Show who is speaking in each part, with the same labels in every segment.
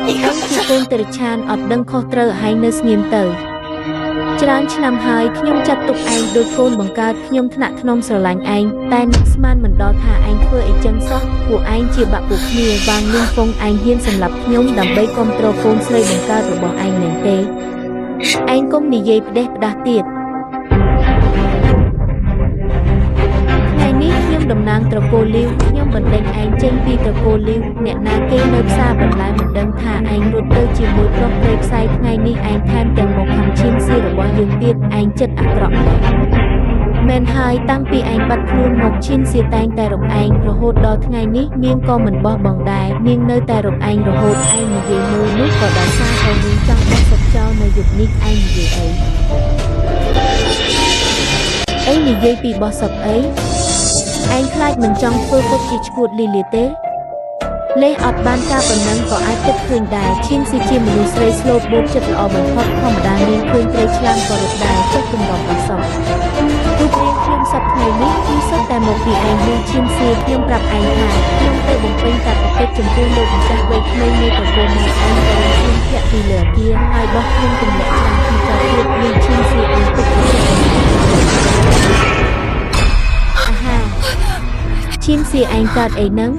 Speaker 1: anh chỉ côn từ chan ọt đăng khó trơ hay nơi nghiêm tờច្រើនឆ្នាំហើយខ្ញុំចាត់ទុកឯងដូចកូនបង្កើតខ្ញុំថ្នាក់ក្នុងស្រឡាញ់ឯងតែនឹកស្មានមិនដល់ថាឯងធ្វើអីចឹងសោះពួកឯងជាបាក់ពួកគ្នាវាងនឹងពងឯងហ៊ានសម្លាប់ខ្ញុំដើម្បីគ្រប់គ្រងកូនស្រីបង្កើតរបស់ឯងមែនទេឯងកុំនិយាយផ្ដេសផ្ដាស់ទៀតថ្ងៃនេះខ្ញុំតំណាងត្រកូលលីវខ្ញុំបណ្ដេញឯងចេញពីត្រកូលលីវអ្នកណាគេនៅផ្សារបន្លែមិនដឹងថាឯងរត់ទៅជាមួយប្រុសព្រៃផ្សាយថ្ងៃនេះឯងថែមទាំងមកខំឈាមស៊ីរបស់យើងទៀតឯងចិត្តអាក្រក់មែនហើយតាំងពីឯងបាត់ខ្លួនមកឈានសៀតែងតែរកឯងរហូតដល់ថ្ងៃនេះនាងក៏មិនបោះបង់ដែរនាងនៅតែរកឯងរហូតឯងនិយាយមើលនោះក៏ដោយសារតែនាងចង់បោះសុតចោលនៅយុគនេះឯងនិយាយអីនិយាយពីបោះសុតអីឯងខ្លាចមិនចង់ធ្វើពុកជាឈួតលីលាទេលេះអត់បានការប៉ុណ្ណឹងក៏អាចគិតឃើញដែរឈៀនស៊ីជាមនុស្សស្រីស្លូតបូកចិត្តល្អបំផុតធម្មតានាងឃើញត្រីឆ្លាមក៏រត់ដែរចុះគំរំអសោះរូបរាងខ្ញុំសប្តាហ៍នេះគឺសុទ្ធតែមកពីឯងនឹងឈៀនស៊ីខ្ញុំប្រាប់ឯងថាខ្ញុំទៅបំពេញកាតព្វកិច្ចចំពោះលោកម្ចាស់វ័យក្មេងនៃប្រព័ន្ធនេះឯងក៏ខ្ញុំធាក់ពីលើអគារហើយបោះខ្ញុំទម្លាក់ឆ្នាំពីចោលទៀតមានឈៀនស៊ីឯងទុកអាហាឈៀនស៊ីឯងកើតអីហ្នឹង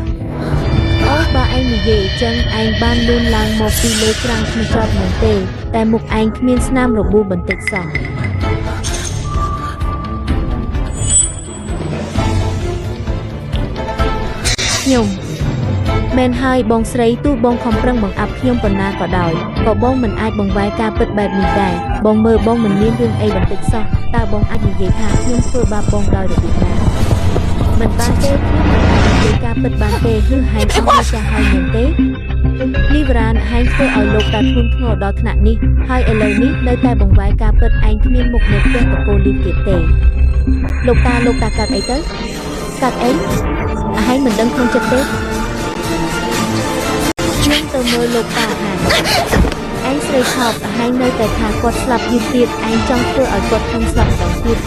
Speaker 1: អូបើឯងនិយាយអញ្ចឹងឯងបានលូនឡើងមកពីលើច្រាំងខ្ញុំចត់មែនទេតែមុខឯងគ្មានស្នាមរបួសបន្តិចសោះខ្ញុំមែនហើយបងស្រីទោះបងខំប្រឹងបង្អាប់ខ្ញុំប៉ុណ្ណាក៏ដោយក៏បងមិនអាចបង្វែរការពិតបែបនេះដែរបងមើលបងមិនមានរឿងអីបន្តិចសោះតើបងអាចនិយាយថាខ្ញុំធ្វើបាបបងដោយរបៀបណាមិនបានទេខ្ញុំមិនអាចនិយាយការពិតបានទេគឺហែងអស់ម្ចាស់ហើយមែនទេលីវរ៉ានហែងធ្វើឲ្យលោកតាធ្ងន់ធ្ងរដល់ថ្នាក់នេះហើយឥឡូវនេះនៅតែបង្វែរការពិតឯងគ្មានមុខនៅផ្ទះតកូលីវទៀតទេលោកតាកាត់អីទៅកាត់អីហែងមិនដឹងក្នុងចិត្តទេខ្ញុំទៅមើលលោកតាហែងឯងស្រីខប់ហែងនៅតែថាគាត់ស្លាប់យឺតទៀតឯងចង់ធ្វើឲ្យគាត់ខំស្លាប់ដល់ទៀត